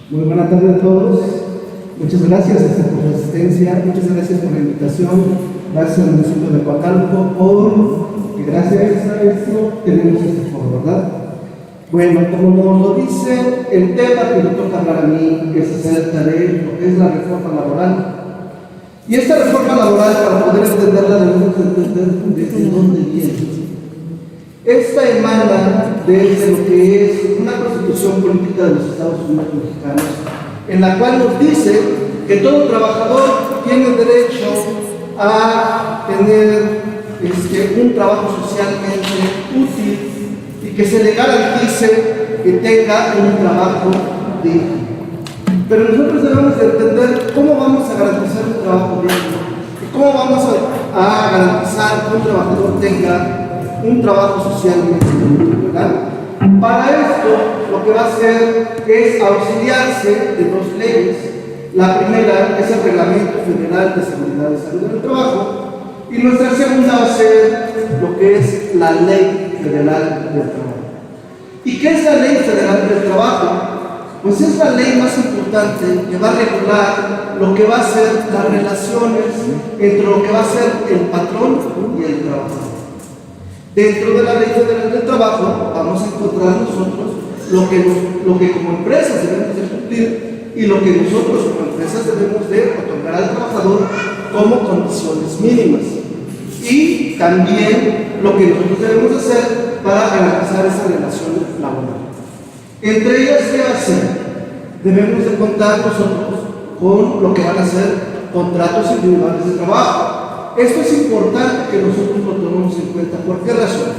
Muy buena tarde a todos. Muchas gracias por su asistencia, muchas gracias por la invitación, gracias al municipio de Coacalco porque gracias a esto tenemos este foro, ¿verdad? Bueno, como lo dice, el tema que me toca hablar a mí es acerca de lo que es la reforma laboral. Y esta reforma laboral, para poder entenderla, debemos entender desde dónde viene. Esta emana desde lo que es una constitución política de los Estados Unidos mexicanos, en la cual nos dice que todo trabajador tiene derecho a tener un trabajo socialmente útil y que se le garantice que tenga un trabajo digno. Pero nosotros debemos de entender cómo vamos a garantizar un trabajo digno y cómo vamos a garantizar que un trabajador tenga un trabajo socialmente útil, ¿verdad? Para esto, lo que va a hacer es auxiliarse de dos leyes. La primera es el Reglamento Federal de Seguridad y Salud en el Trabajo, y nuestra segunda va a ser lo que es la Ley Federal del Trabajo. ¿Y qué es la Ley Federal del Trabajo? Pues es la ley más importante que va a regular lo que va a ser las relaciones entre lo que va a ser el patrón y el trabajador. Dentro de la Ley Federal del Trabajo vamos a encontrar nosotros lo que como empresas debemos de cumplir y lo que nosotros como empresas debemos de otorgar al trabajador como condiciones mínimas. Y también lo que nosotros debemos hacer para garantizar esa relación laboral. Entre ellas, ¿qué hacer? Debemos de contar nosotros con lo que van a ser contratos individuales de trabajo. Esto es importante que nosotros lo tomemos en cuenta. ¿Por qué razón?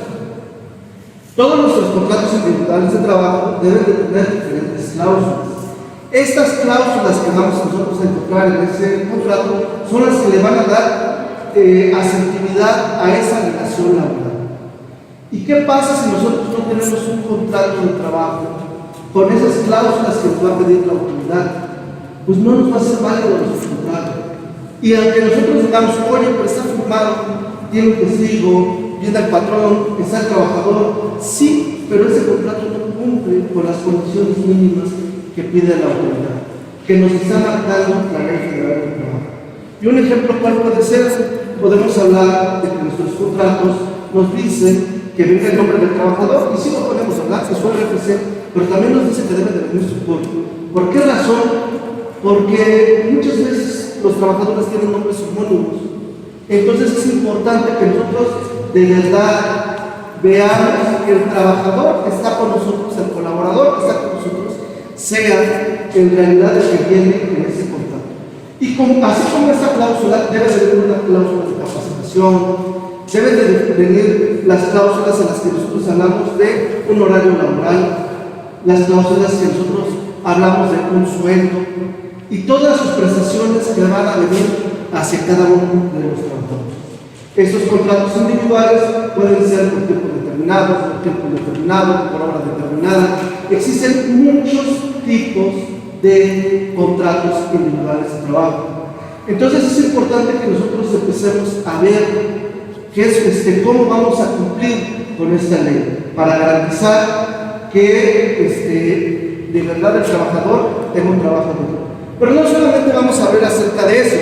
Todos nuestros contratos individuales de trabajo deben de tener diferentes cláusulas. Estas cláusulas que vamos nosotros a encontrar en ese contrato son las que le van a dar asertividad a esa relación laboral. ¿Y qué pasa si nosotros no tenemos un contrato de trabajo con esas cláusulas que nos va a pedir la autoridad? Pues no nos va a ser válido nuestro contrato. Y aunque nosotros digamos, oye, pero está firmado, tiene un testigo, viene el patrón, está el trabajador, sí, pero ese contrato no cumple con las condiciones mínimas que pide la autoridad, que nos está marcando la Ley Federal del Trabajo. Y un ejemplo, ¿cuál puede ser? Podemos hablar de que nuestros contratos nos dicen que venga el nombre del trabajador, y sí lo podemos hablar, que su RFC, pero también nos dice que debe de venir su código. ¿Por qué razón? Porque muchas veces los trabajadores tienen nombres homónimos. Entonces es importante que nosotros de verdad veamos que el trabajador que está con nosotros, el colaborador que está con nosotros, sea en realidad el que viene en ese contrato. Y así como esta cláusula, debe de venir una cláusula de capacitación, deben de venir las cláusulas en las que nosotros hablamos de un horario laboral, las cláusulas que nosotros hablamos de un sueldo, y todas sus prestaciones que van a venir hacia cada uno de los trabajadores. Estos contratos individuales pueden ser por tiempo determinado, por tiempo indeterminado, por hora determinada. Existen muchos tipos de contratos individuales de trabajo. Entonces es importante que nosotros empecemos a ver qué es, cómo vamos a cumplir con esta ley para garantizar que de verdad el trabajador tenga un trabajo digno. Pero no solamente vamos a ver acerca de eso,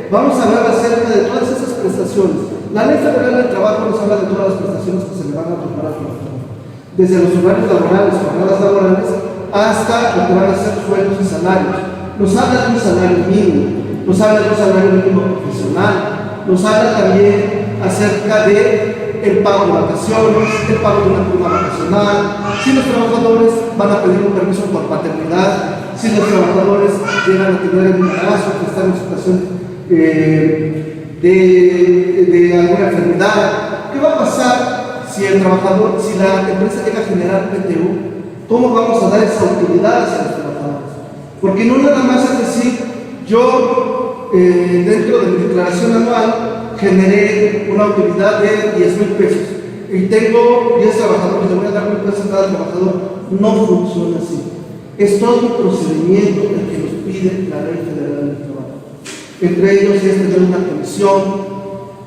vamos a hablar acerca de todas esas prestaciones. La Ley Federal del Trabajo nos habla de todas las prestaciones que se le van a otorgar al trabajador, desde los horarios laborales, jornadas laborales, hasta lo que van a ser sueldos y salarios. Nos habla de un salario mínimo, nos habla de un salario mínimo profesional, nos habla también acerca de el pago de vacaciones, el pago de una prima vacacional, si los trabajadores van a pedir un permiso por paternidad, si los trabajadores llegan a tener un embarazo, que están en situación de alguna enfermedad. ¿Qué va a pasar si el trabajador, si la empresa llega a generar PTU? ¿Cómo vamos a dar esa utilidad hacia los trabajadores? Porque no nada más es decir, yo dentro de mi declaración anual generé una utilidad de 10,000 pesos y tengo 10 trabajadores, le voy a dar 1,000 pesos a cada trabajador. No funciona así. Es todo un procedimiento el que nos pide la Ley Federal del Trabajo. Entre ellos es tener una comisión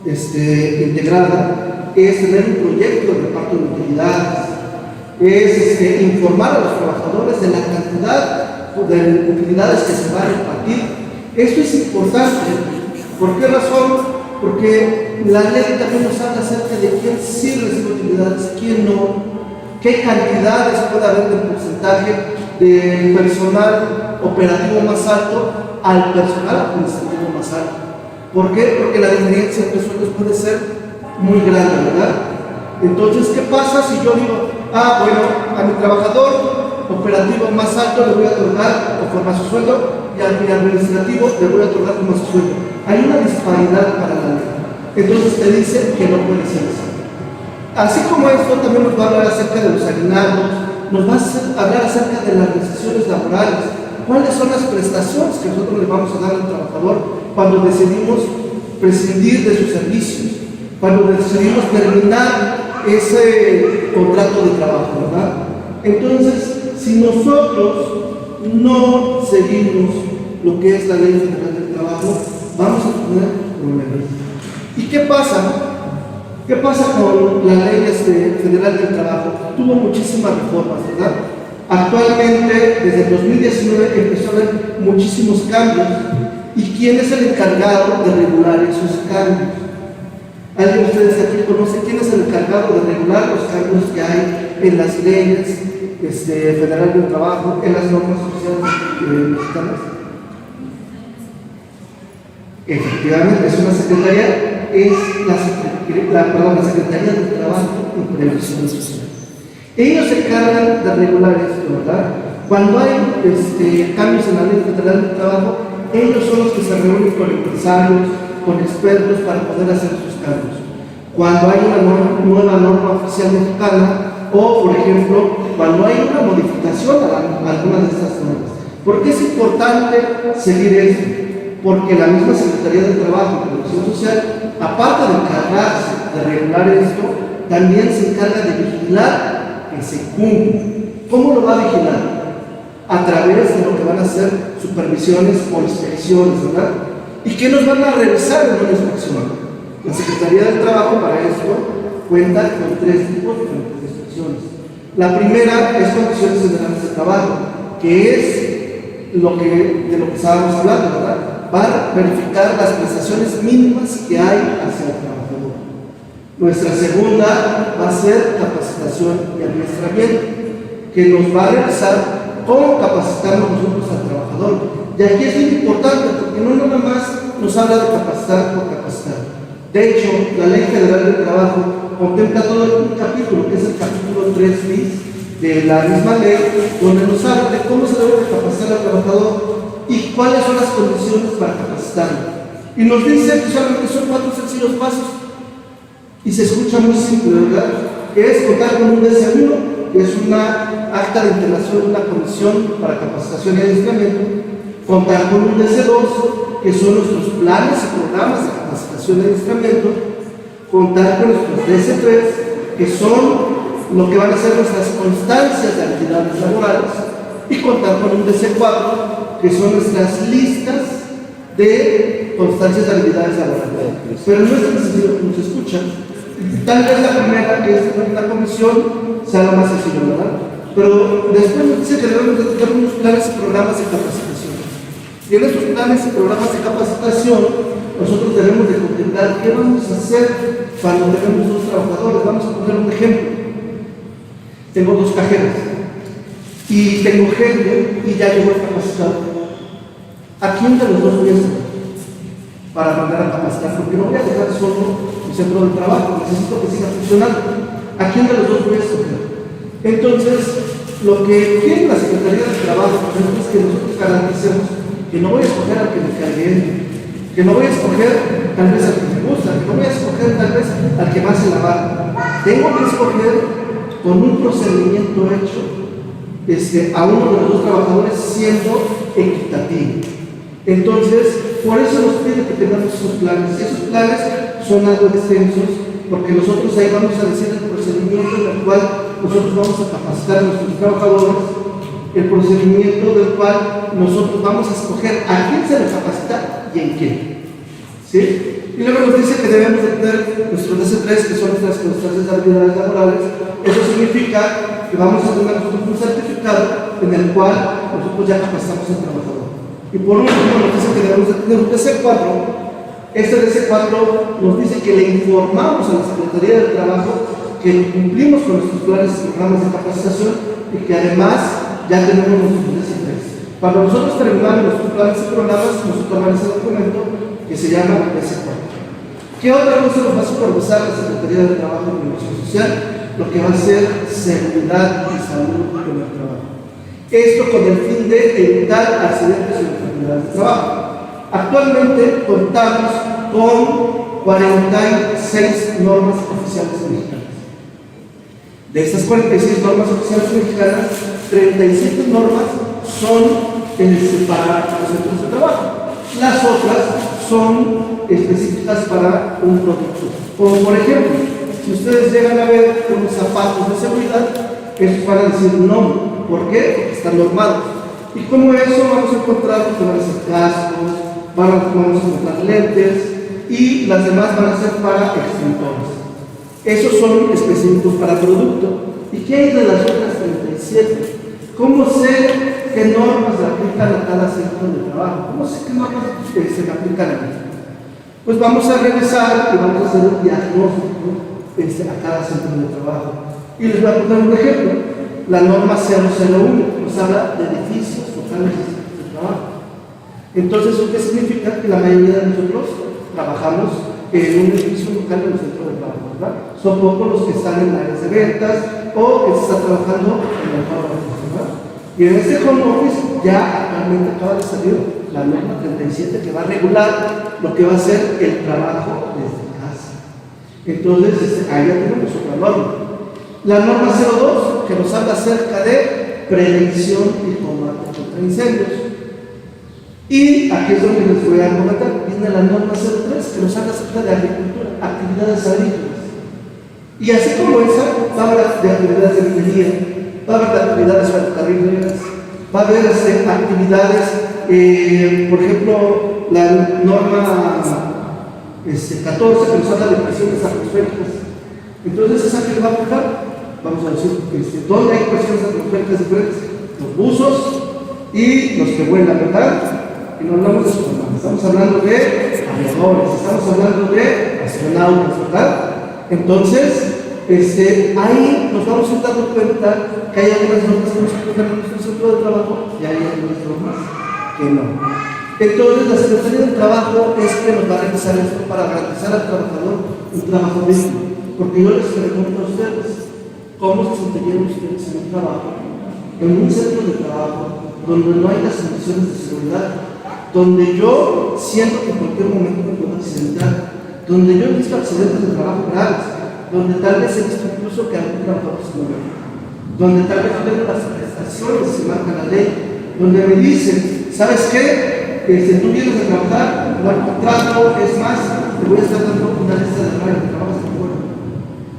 integrada, es tener un proyecto de reparto de utilidades, es informar a los trabajadores de la cantidad de utilidades que se va a repartir. Esto es importante. ¿Por qué razón? Porque la ley también nos habla acerca de quién sí recibe utilidades, quién no, qué cantidades puede haber de porcentaje del personal operativo más alto al personal administrativo más alto. ¿Por qué? Porque la diferencia entre sueldos puede ser muy grande, ¿verdad? Entonces, ¿qué pasa si yo digo, bueno, a mi trabajador operativo más alto le voy a otorgar conforme a su sueldo y a mi administrativo le voy a otorgar como a su sueldo? Hay una disparidad para la ley. Entonces te dice que no puede ser así. Así como esto, también nos va a hablar acerca de los aguinaldos, nos va a hablar acerca de las decisiones laborales. ¿Cuáles son las prestaciones que nosotros le vamos a dar al trabajador cuando decidimos prescindir de sus servicios, cuando decidimos terminar ese contrato de trabajo, ¿verdad? Entonces, si nosotros no seguimos lo que es la Ley Federal del Trabajo, vamos a tener problemas. ¿Y qué pasa? ¿Qué pasa con la Ley Federal del Trabajo? Tuvo muchísimas reformas, ¿verdad? Actualmente, desde el 2019, empezó a haber muchísimos cambios. ¿Y quién es el encargado de regular esos cambios? ¿Alguien de ustedes aquí conoce quién es el encargado de regular los cambios que hay en las leyes federales del trabajo, en las normas sociales mexicanas? Efectivamente, es una secretaría, es la Secretaría del Trabajo y Previsión Social. Ellos se encargan de regular esto, ¿verdad? Cuando hay cambios en la Ley Federal del Trabajo, ellos son los que se reúnen con empresarios, con expertos para poder hacer sus cambios. Cuando hay una nueva norma oficial mexicana o, por ejemplo, cuando hay una modificación a alguna de estas normas. ¿Por qué es importante seguir esto? Porque la misma Secretaría del Trabajo y Previsión Social, aparte de encargarse de regular esto, también se encarga de vigilar que se cumpla. ¿Cómo lo va a vigilar? A través de lo que van a ser supervisiones o inspecciones, ¿verdad? ¿Y qué nos van a revisar en una inspección? La Secretaría del Trabajo para esto cuenta con 3 tipos diferentes de inspecciones. La primera es condiciones generales de trabajo, que es de lo que estábamos hablando, ¿verdad? Para verificar las prestaciones mínimas que hay hacia el trabajador. Nuestra segunda va a ser capacitación y adiestramiento, que nos va a revisar cómo capacitamos nosotros al trabajador. Y aquí es muy importante, porque no nada más nos habla de capacitar por capacitar. De hecho, la Ley Federal del Trabajo contempla todo un capítulo, que es el capítulo 3 bis de la misma ley, donde nos habla de cómo se debe capacitar al trabajador y cuáles son las condiciones para capacitarlo. Y nos dice que solamente son 4 sencillos pasos. Y se escucha muy simple, ¿verdad? Que es contar con un DC1, que es una acta de integración, una comisión para capacitación y adiestramiento, contar con un DC2, que son nuestros planes y programas de capacitación y adiestramiento, contar con nuestros DC3, que son lo que van a ser nuestras constancias de actividades laborales, y contar con un DC4, que son nuestras listas de constancias de habilidades laborales. Pero no es tan sencillo como se escucha. Tal vez la primera, que es la comisión, sea lo más sencillo, ¿verdad? Pero después nos dice que debemos de tener unos planes y programas de capacitación. Y en estos planes y programas de capacitación, nosotros debemos de contemplar qué vamos a hacer cuando tenemos 2 trabajadores. Vamos a poner un ejemplo. Tengo 2 cajeras y tengo gente y ya llegó el capacitado. ¿A quién de los 2 voy a hacer para mandar a capacitar? Porque no voy a dejar solo mi centro de trabajo, necesito que siga funcionando. ¿A quién de los 2 voy a escoger? Entonces, lo que quiere la Secretaría del Trabajo es que nosotros garanticemos que no voy a escoger al que me cae bien, que no voy a escoger tal vez al que me gusta, que no voy a escoger tal vez al que más se la va. Tengo que escoger con un procedimiento hecho a uno de los 2 trabajadores siendo equitativo. Entonces, por eso nos pide que tengamos esos planes. Y esos planes son algo extensos, porque nosotros ahí vamos a decir el procedimiento en el cual nosotros vamos a capacitar a nuestros trabajadores, el procedimiento del cual nosotros vamos a escoger a quién se le capacita y en qué. ¿Sí? Y luego nos dice que debemos de tener nuestros DC3, que son nuestras constancias de habilidades laborales. Eso significa que vamos a tener nosotros un certificado en el cual nosotros ya capacitamos al trabajador. Y por último nos dice que debemos de tener un DC4. Este DC4 nos dice que le informamos a la Secretaría del Trabajo que cumplimos con nuestros planes y programas de capacitación y que además ya tenemos nuestros DC3. Cuando nosotros terminamos nuestros planes y programas, nos toman ese documento que se llama DC4. ¿Qué otra cosa nos va a supervisar la Secretaría del Trabajo y Previsión Social? Lo que va a ser seguridad y salud en el trabajo. Esto con el fin de evitar accidentes y enfermedades de trabajo. Actualmente contamos con 46 normas oficiales mexicanas. De estas 46 normas oficiales mexicanas, 37 normas son para los centros de trabajo. Las otras son específicas para un producto. Como por ejemplo, si ustedes llegan a ver unos zapatos de seguridad, esos van a decir no. ¿Por qué? Porque están normados. Y como eso vamos a encontrar que van a ser cascos, vamos a encontrar lentes y las demás van a ser para extintores. Esos son específicos para producto. ¿Y qué hay de las otras 37? ¿Cómo sé qué normas se aplican a cada centro de trabajo? ¿Cómo sé qué normas se aplican a mí? Pues vamos a revisar y vamos a hacer un diagnóstico a cada centro de trabajo. Y les voy a poner un ejemplo. La norma 001 nos habla de edificios locales de trabajo. Entonces, ¿eso qué significa? Que la mayoría de nosotros trabajamos en un edificio local en el centro de trabajo, ¿verdad? Son pocos los que están en áreas de ventas o que se está trabajando en el home office, ¿verdad? Y en este home office ya actualmente acaba de salir la norma 37 que va a regular lo que va a ser el trabajo desde casa. Entonces, ahí ya tenemos otra norma. La norma 02 que nos habla acerca de prevención y combate contra incendios. Y aquí es donde les voy a comentar, viene la norma 03 que nos habla acerca de agricultura, actividades agrícolas. Y así como esa, va a haber de actividades de minería, va a haber de actividades ferrocarrileras, va a haber actividades, por ejemplo, la norma 14 que nos habla de presiones atmosféricas. Entonces, ¿esa que va a aplicar? Vamos a decir, ¿dónde hay presiones atmosféricas diferentes? Los buzos y los que vuelan, ¿verdad? Y no hablamos de astronautas, estamos hablando de aviadores, estamos hablando de astronautas, ¿verdad? Entonces, ahí nos vamos a ir dando cuenta que hay algunas normas que nos aplican en nuestro centro de trabajo y hay algunas normas que no. Entonces, la Secretaría del Trabajo es que nos va a realizar esto para garantizar al trabajador un trabajo digno. Porque yo les pregunto a ustedes, ¿cómo se sentirían ustedes en un trabajo, en un centro de trabajo, donde no hay las condiciones de seguridad, donde yo siento que en cualquier momento me puedo accidentar, donde yo he visto accidentes de trabajo graves, donde tal vez he visto incluso que algún trabajador se muere, donde tal vez tengo las prestaciones que marca la ley, donde me dicen, ¿sabes qué? Tú vienes a trabajar, no hay contrato, es más, te voy a estar dando una lista de horario de trabajo de fuera.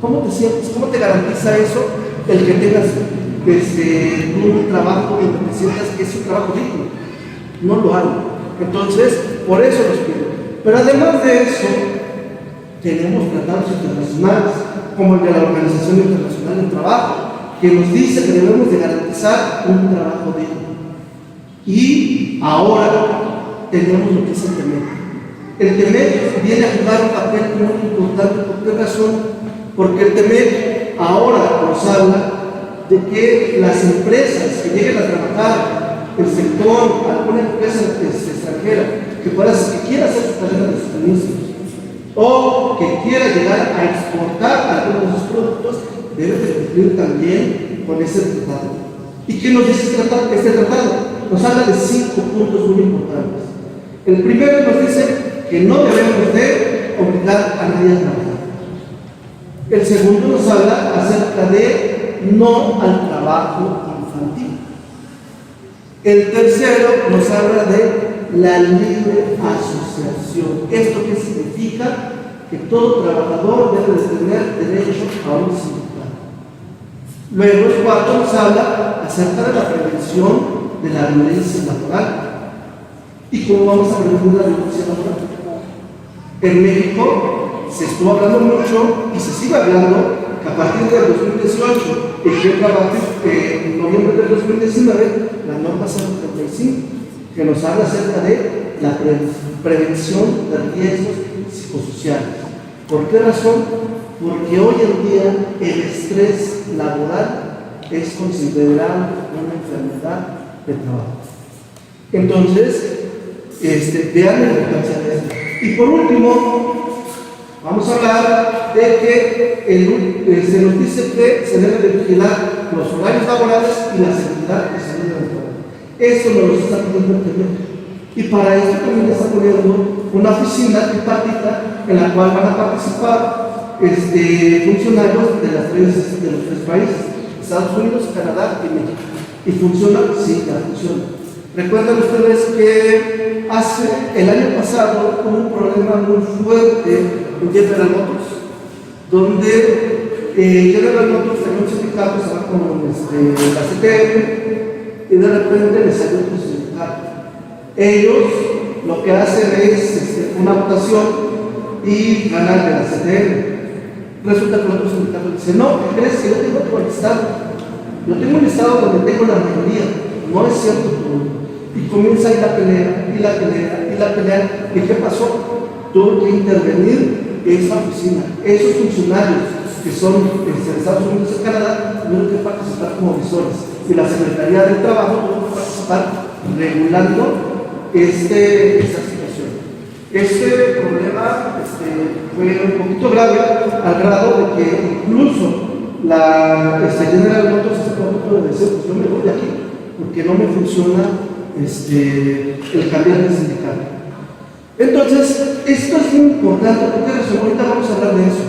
¿Cómo te sientes? ¿Cómo te garantiza eso el que tengas un trabajo donde te sientas que es un trabajo digno? No lo hago. Entonces, por eso los pido. Pero además de eso, tenemos tratados internacionales, como el de la Organización Internacional del Trabajo, que nos dice que debemos de garantizar un trabajo digno. Y ahora tenemos lo que es el TEMEC. El TEMEC viene a jugar un papel muy importante. ¿Por qué razón? Porque el TEMEC ahora nos habla de que las empresas que lleguen a trabajar el sector, alguna empresa extranjera que quiera hacer su cadena de suministros o que quiera llegar a exportar algunos de sus productos, debe de cumplir también con ese tratado. ¿Y qué nos dice este tratado? Nos habla de 5 puntos muy importantes. El primero nos dice que no debemos de obligar a nadie a trabajar. El segundo nos habla acerca de no al trabajo infantil. El tercero nos habla de la libre asociación. ¿Esto qué significa? Que todo trabajador debe de tener derecho a un sindicato. Luego el cuarto nos habla acerca de la prevención de la violencia laboral. ¿Y cómo vamos a prevenir la violencia laboral? En México se estuvo hablando mucho y se sigue hablando que a partir del 2018 y que trabajo en noviembre del 2019 la norma 035 que nos habla acerca de la prevención de riesgos psicosociales. ¿Por qué razón? Porque hoy en día el estrés laboral es considerado una enfermedad de trabajo. Entonces, vean la importancia de esto. Y por último, vamos a hablar de que se nos dice que se deben de vigilar los horarios laborales y la seguridad y salud del trabajo. Eso nos lo está pidiendo el TEMEC. Y para esto también está poniendo una oficina tripartita en la cual van a participar funcionarios de los tres países, Estados Unidos, Canadá y México. ¿Y funciona? Sí, ya funciona. Recuerdan ustedes que el año pasado hubo un problema muy fuerte en General Motors, donde General Motors tenía un sindicato, estaba con la CTM, y de repente les salió un sindicato. Ellos lo que hacen es una votación y ganan de la CTM. Resulta que el otro sindicato dice, no, ¿qué crees? Que yo tengo otro listado. Yo tengo un listado donde tengo la mayoría. No es cierto todo. Y comienza ahí la pelea, y la pelea, y la pelea. ¿Y qué pasó? Tuvo que intervenir esa oficina. Esos funcionarios que son de Estados Unidos y Canadá tuvieron que participar como visores. Y la Secretaría del Trabajo tuvo que participar regulando esta situación. Este problema fue un poquito grave al grado de que incluso la General Motors está a punto de decir, pues yo me voy de aquí porque no me funciona el cambiar de sindicato. Entonces, esto es muy importante porque ahorita vamos a hablar de eso,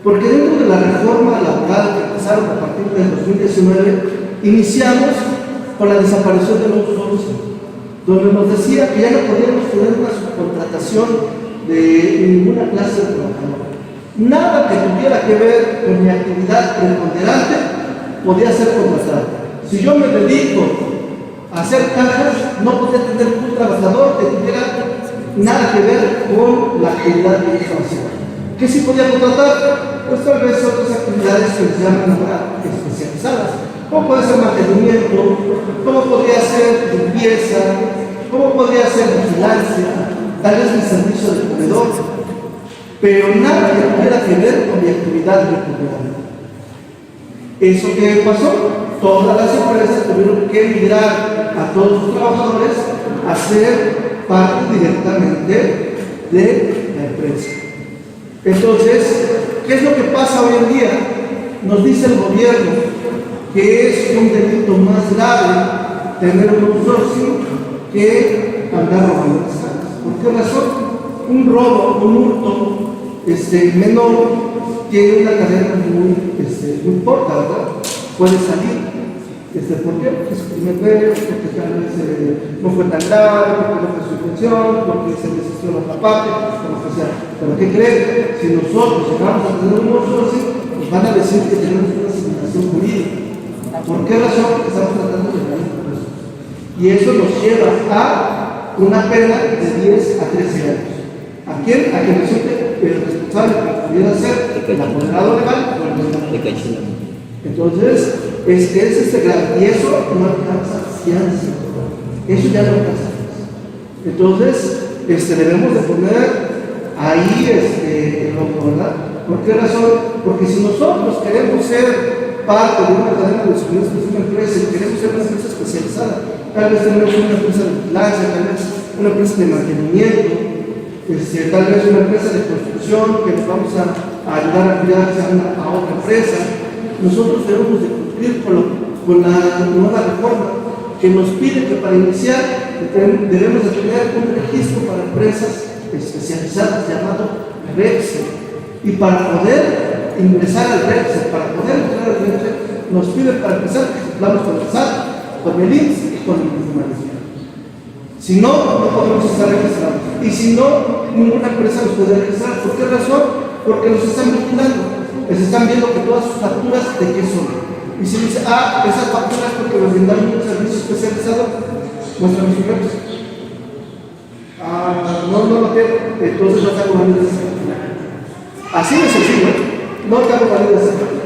porque dentro de la reforma laboral que empezaron a partir del 2019 iniciamos con la desaparición del outsourcing, donde nos decía que ya no podíamos tener una subcontratación de ninguna clase de trabajador. Nada que tuviera que ver con mi actividad preponderante podía ser contratado. Si yo me dedico a hacer cajas, no podía tener un trabajador que tuviera nada que ver con la actividad que yo estaba haciendo. ¿Qué sí podía contratar? Pues tal vez otras actividades que se llaman ahora especializadas. ¿Cómo puede ser mantenimiento? ¿Cómo podría ser limpieza? ¿Cómo podría ser vigilancia? Tal vez mi servicio de comedor. Pero nada que tuviera que ver con mi actividad remunerada. ¿Eso qué pasó? Todas las empresas tuvieron que migrar a todos sus trabajadores a ser parte directamente de la empresa. Entonces, ¿qué es lo que pasa hoy en día? Nos dice el gobierno que es un delito más grave tener un outsourcing que andar robando las casas. ¿Por qué razón? Un robo, un hurto menor tiene una cadena muy corta, ¿verdad? Puede salir. ¿Por qué? Porque es primer vez, porque tal vez no fue tan grave, porque no fue su intención, porque se desistió la otra parte, lo que sea. Pero ¿qué creen? Si nosotros llegamos a tener un outsourcing, nos van a decir que tenemos una asignación jurídica. ¿Por qué razón? Porque estamos tratando de ganar impuestos. Y eso nos lleva a una pena de 10 a 13 años. ¿A quién? A quien resulte responsable que pudiera ser el apoderado legal o el legal. Entonces, es grave. Y eso no alcanza fianza. Eso ya no alcanza. Entonces, debemos de poner ahí el ojo, ¿verdad? ¿Por qué razón? Porque si nosotros queremos ser parte de una cadena de suministros de una empresa y queremos ser una empresa especializada, tal vez tenemos una empresa de vigilancia, tal vez una empresa de mantenimiento, tal vez una empresa de construcción que nos vamos a ayudar a cuidar a otra empresa. Nosotros debemos de cumplir con la nueva reforma que nos pide que para iniciar debemos de tener un registro para empresas especializadas llamado REPSE. Y para poder ingresar al REPSE, nos pide para empezar que cumplamos con el SAT, con el IMSS y con el información. Si no, no podemos estar registrados. Y si no, ninguna empresa nos puede registrar. ¿Por qué razón? Porque nos están vigilando. Les están viendo que todas sus facturas de qué son. Y si dice, esas facturas porque nos brindaron un servicio especializado, muestran mis ingresos. no lo quiero, entonces no te hago validación. Así de sencillo, no te hago validación.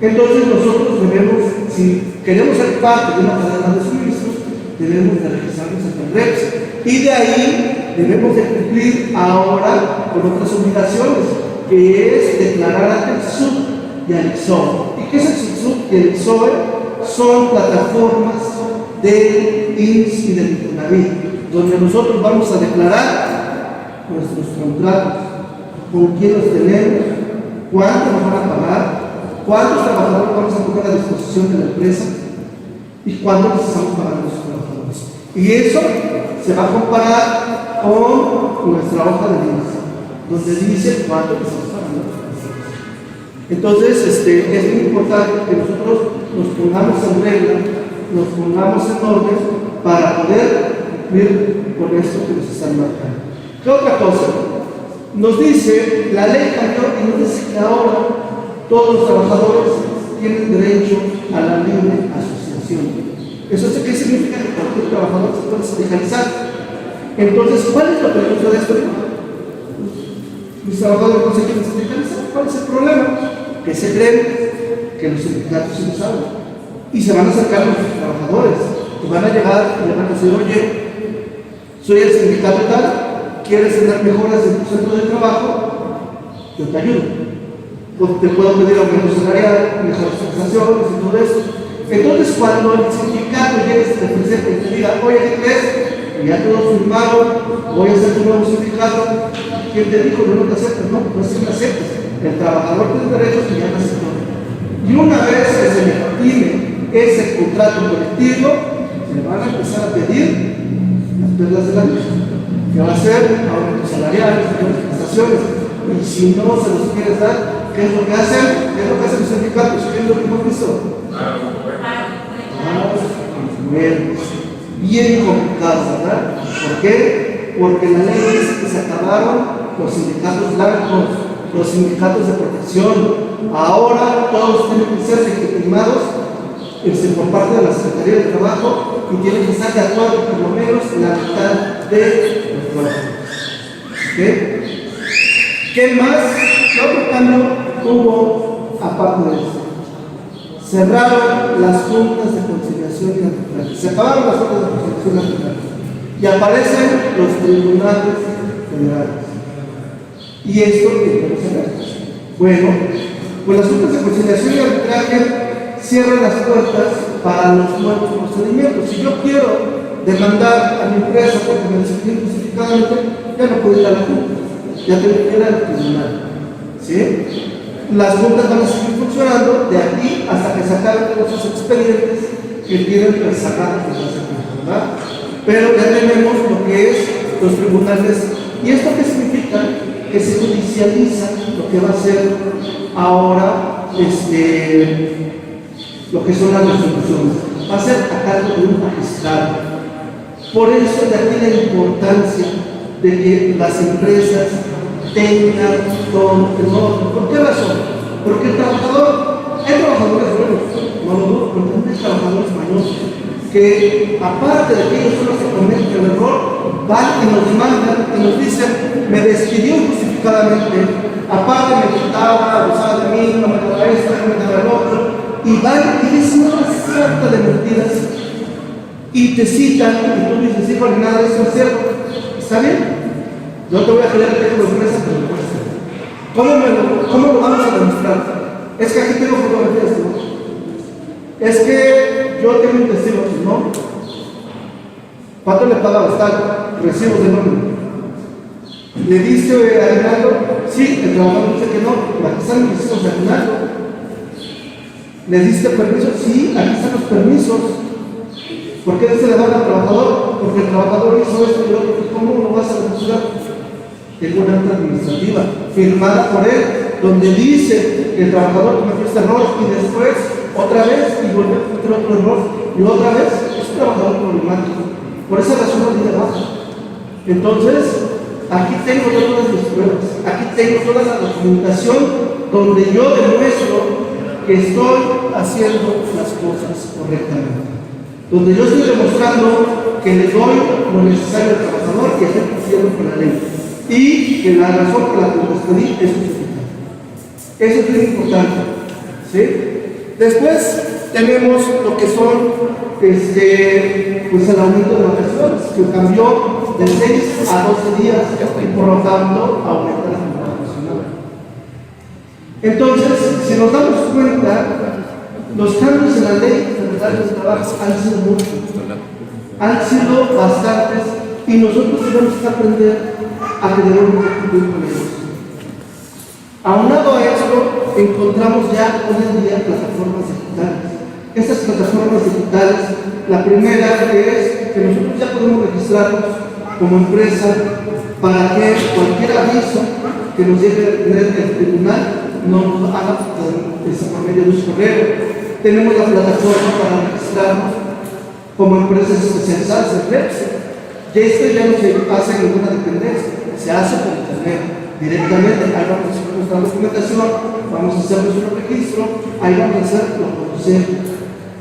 Entonces nosotros debemos, si queremos ser parte de una cadena de suministros, debemos de registrarnos ante el REPS. Y de ahí debemos de cumplir ahora con otras obligaciones, que es declarar ante el SUB y al IXOE. ¿Y qué es el SUB y el IXOE? Son plataformas del IMSS y del Infonavit, donde nosotros vamos a declarar nuestros contratos, con quién los tenemos, cuánto nos van a pagar, cuántos trabajadores vamos a poner a disposición de la empresa y cuánto les estamos pagando a los trabajadores. Y eso se va a comparar con nuestra hoja de IMSS, donde dice cuánto les estamos pagando a los trabajadores. Entonces, es muy importante que nosotros nos pongamos en regla, nos pongamos en orden para poder cumplir con esto que nos están marcando. ¿Qué otra cosa? Nos dice, la ley cambió y nos dice que ahora todos los trabajadores tienen derecho a la libre asociación. ¿Eso qué significa? Que cualquier trabajador se puede sindicalizar. Entonces, ¿cuál es la pregunta de esto? Mis trabajadores no se quieren sindicalizar. ¿Cuál es el problema? Que se creen que los sindicatos sí lo saben. Y se van a acercar a los trabajadores. Y van a llegar y le van a decir, oye, soy el sindicato tal, ¿quieres tener mejoras en tu centro de trabajo? Yo te ayudo. Te puedo pedir aumento salarial, mejores prestaciones y todo eso. Entonces, cuando el sindicato llegue y te presente y te diga, oye, ¿qué crees? Que ya todos firmaron, voy a hacer tu nuevo sindicato. ¿Quién te dijo que no te aceptas? No, no es que me aceptes. El trabajador tiene derechos y ya no aceptó. Y una vez que se legitime ese contrato colectivo, se le van a empezar a pedir las perlas de la ley, que va a ser aumentos salariales, mejores prestaciones. Y si no se los quieres dar, ¿qué es lo que hacen? ¿Qué es lo que hacen los sindicatos? ¿Qué es lo que hemos visto? Bien complicado, ¿verdad? ¿Por qué? Porque la ley dice que se acabaron los sindicatos blancos, los sindicatos de protección. Ahora todos tienen que ser legitimados por parte de la Secretaría de Trabajo y tienen que estar de acuerdo por lo menos en la mitad de los trabajadores. ¿Okay? ¿Qué más? ¿Qué otro cambio hubo aparte de eso? Cerraron las juntas de conciliación y arbitraje. Se acabaron las juntas de conciliación y arbitraje. Y aparecen los tribunales federales. ¿Y esto qué quiere saber? Bueno, pues las juntas de conciliación y arbitraje cierran las puertas para los nuevos procedimientos. Si yo quiero demandar a mi empresa porque me despidió justificadamente, ya no puedo ir a la junta, ya tengo que ir al tribunal. ¿Sí? Las juntas van a seguir funcionando de aquí hasta que se acaben todos esos expedientes que tienen rezagados desde hace tiempo, ¿verdad? Pero ya tenemos lo que es los tribunales. ¿Y esto qué significa? Que se judicializa lo que va a ser ahora lo que son las resoluciones. Va a ser a cargo de un magistrado. Por eso de aquí la importancia de que las empresas tengan todo en orden. ¿Por qué razón? Porque el trabajador, hay trabajadores buenos, no lo dudo, pero también hay trabajadores mañosos, que aparte de que ellos son los que cometen el error, van y nos mandan y nos dicen, me despidió injustificadamente, aparte me quitaba, abusaba de mí, no me daba esto, no me daba el otro, y van y dicen una sarta de mentiras y te citan y tú dices, hijo, ni nada de eso es cierto. ¿Está bien? No te voy a creer que tengo empresa, pero lo puedes hacer. ¿Cómo lo vamos a demostrar? Es que aquí tengo fotografías, ¿no? Es que yo tengo un testigo, ¿no? ¿Cuánto le pagabas? Tal, recibos de nómina. ¿Le diste aguinaldo? Sí, el trabajador dice que no, pero aquí están los recibos de aguinaldo. ¿Le diste permiso? Sí, aquí están los permisos. ¿Por qué se le da al trabajador? Porque el trabajador hizo esto y lo otro. ¿Cómo lo vas a demostrar? Tengo una acta administrativa firmada por él, donde dice que el trabajador cometió este error y después otra vez y volvió a cometer otro error y otra vez. Es un trabajador problemático. Por esa razón no tiene baja. Entonces, aquí tengo todas mis pruebas, aquí tengo toda la documentación donde yo demuestro que estoy haciendo las cosas correctamente. Donde yo estoy demostrando que le doy lo necesario al trabajador, que estoy ley. Y que la razón por la que los pedí es justificada. Eso es muy importante. ¿Sí? Después tenemos lo que son pues el aumento de vacaciones, que cambió de 6 a 12 días y por lo tanto aumenta la jornada nacional. Entonces, si nos damos cuenta, los cambios en la ley federal del trabajo han sido muchos, han sido bastantes, y nosotros tenemos que aprender a que debemos cumplir con ellos. Aunado a esto, encontramos ya hoy en día plataformas digitales. Estas plataformas digitales, la primera es que nosotros ya podemos registrarnos como empresa para que cualquier aviso que nos llegue del tribunal nos haga por medio de un correo. Tenemos la plataforma para registrarnos como empresas especializadas en REPS. Y esto ya no se hace en ninguna dependencia, se hace por internet directamente. Ahí vamos a hacer nuestra documentación, vamos a hacer nuestro registro, ahí vamos a hacer lo conocemos.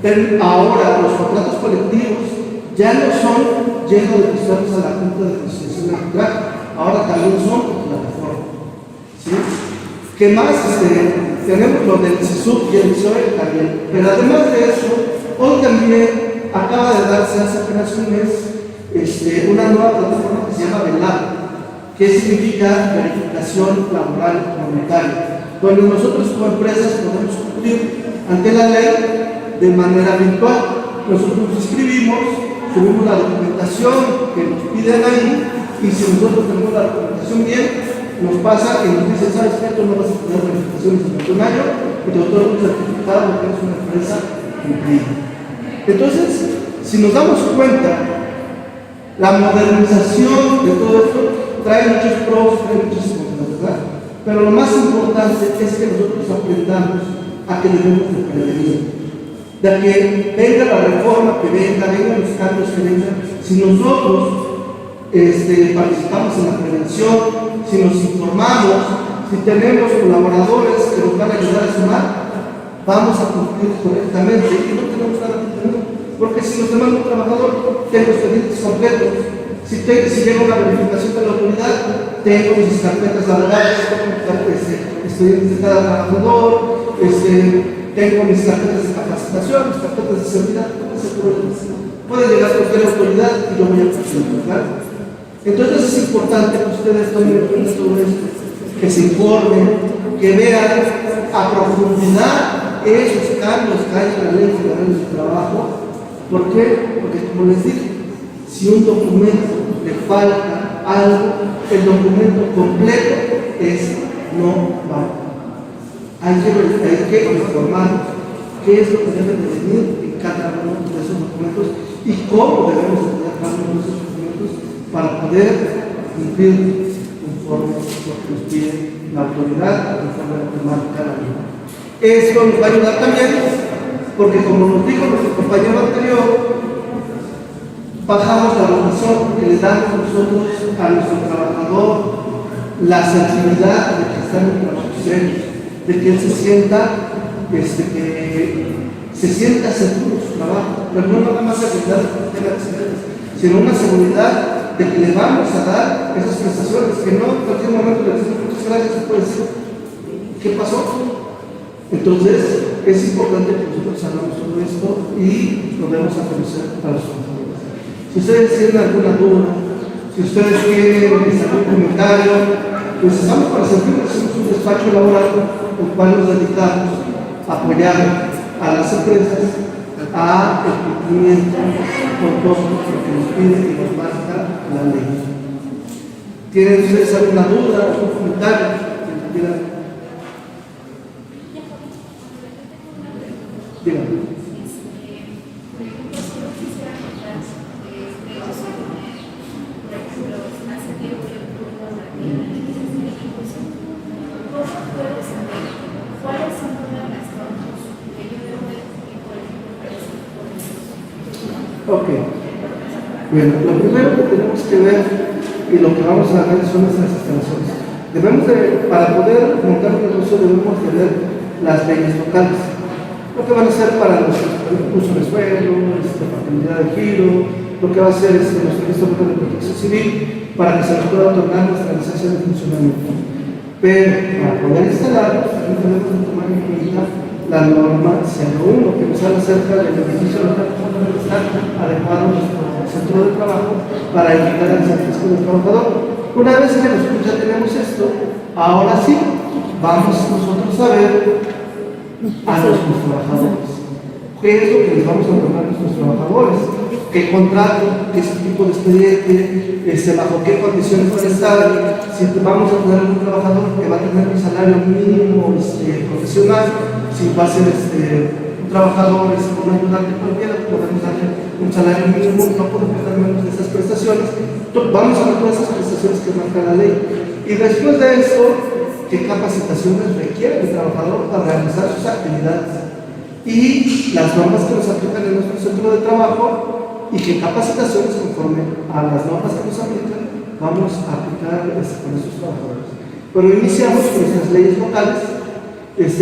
Pero ahora los contratos colectivos ya no son llenos de registrarnos a la Junta de Conciliación Laboral, ahora también son por plataforma. ¿Sí? ¿Qué más? Tenemos lo del CISUB y el CISOE también. Pero además de eso, hoy también acaba de darse hace apenas un mes una nueva plataforma que se llama VELAB, que significa Verificación Laboral Comunitaria, donde nosotros como empresas podemos cumplir ante la ley de manera virtual. Nosotros nos inscribimos, subimos la documentación que nos piden ahí, y si nosotros tenemos la documentación bien, nos pasa y nos dicen, ¿sabes qué? Tú no vas a tener verificaciones durante un año y te otorgo un certificado de que eres una empresa cumplida. Entonces, si nos damos cuenta, la modernización de todo esto trae muchos pros, trae muchas cosas, ¿verdad? Pero lo más importante es que nosotros aprendamos a que debemos de prevenir. De que venga la reforma, que vengan los cambios que vengan, si nosotros participamos en la prevención, si nos informamos, si tenemos colaboradores que nos van a ayudar a sumar, vamos a cumplir correctamente y no tenemos nada que tener. Porque si nos demanda un trabajador, tengo expedientes completos. Si llega una verificación de la autoridad, tengo mis carpetas laborales, expedientes de cada trabajador, tengo mis carpetas de capacitación, mis carpetas de seguridad, puede llegar cualquier autoridad y yo voy a cumplir, ¿verdad? Entonces es importante que ustedes tomen en cuenta todo esto, que se informen, que vean a profundidad esos cambios que hay en la ley federal del trabajo. ¿Por qué? Porque, como les dije, si un documento le falta algo, el documento completo no vale. Hay que informar qué es lo que debe de venir en cada uno de esos documentos y cómo debemos de tener cada uno de esos documentos para poder cumplir conforme lo que nos pide la autoridad, conforme lo que marca la ley. Esto nos va a ayudar también, porque como nos dijo nuestro compañero anterior, bajamos la rotación que le damos nosotros a nuestro trabajador, la sensibilidad de que está en el trabajo serio, de que él se sienta, seguro en su trabajo, pero no nada más seguridad de que tenga accidentes, sino una seguridad de que le vamos a dar esas prestaciones, que no en cualquier momento le decimos muchas gracias, se puede decir, ¿qué pasó? Entonces, es importante que nosotros hagamos todo esto y lo demos a conocer a los trabajadores. Si ustedes tienen alguna duda, si ustedes quieren algún comentario, pues estamos para servir, hacemos un despacho laboral, el cual nos dedicamos a apoyar a las empresas a el cumplimiento con todo lo que nos pide y nos marca la ley. ¿Tienen ustedes alguna duda, algún comentario que quieran? Dígame. Ok. Bueno, lo primero que tenemos que ver y lo que vamos a ver son nuestras instalaciones. Para poder montar un negocio debemos tener las leyes locales. Lo que van a ser para nuestro uso de suelo, paternidad de giro, lo que va a ser nuestro registro de protección civil, para que se les pueda otorgar nuestra licencia de funcionamiento. Pero para poder instalarlos, también tenemos que tomar en cuenta la norma 01, que nos habla acerca del edificio local que está adecuado a nuestro centro de trabajo para evitar el sacrificio del trabajador. Una vez que nosotros ya tenemos esto, ahora sí, vamos nosotros a ver a nuestros trabajadores. ¿Qué es lo que les vamos a otorgar a nuestros trabajadores? ¿Qué contrato? ¿Qué tipo de expediente? ¿Bajo qué condiciones van a estar? Si vamos a tener un trabajador que va a tener un salario mínimo profesional, si va a ser un trabajador con un ayudante cualquiera, podemos darle un salario mínimo, no podemos dar menos de esas prestaciones. Vamos a ver todas esas prestaciones que marca la ley. Y después de eso, ¿qué capacitaciones requiere el trabajador para realizar sus actividades? Y las normas que nos aplican en nuestro centro de trabajo y qué capacitaciones conforme a las normas que nos aplican vamos a aplicar con esos trabajadores. Pero iniciamos con nuestras leyes locales,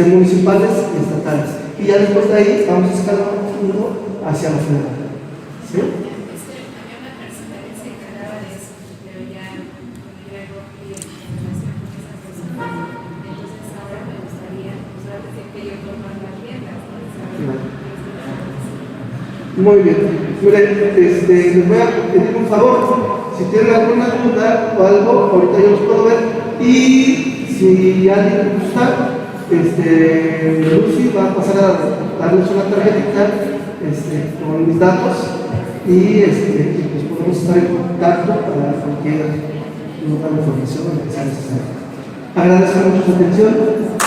municipales y estatales. Y ya después de ahí vamos a escalar hacia la federal. ¿Sí? Muy bien. Miren, les voy a pedir un favor. Si tienen alguna duda o algo, ahorita yo los puedo ver. Y si alguien gusta, Lucy va a pasar a darles una tarjetita con mis datos y pues podemos estar en contacto para cualquier información que sea necesaria. Agradezco mucho su atención.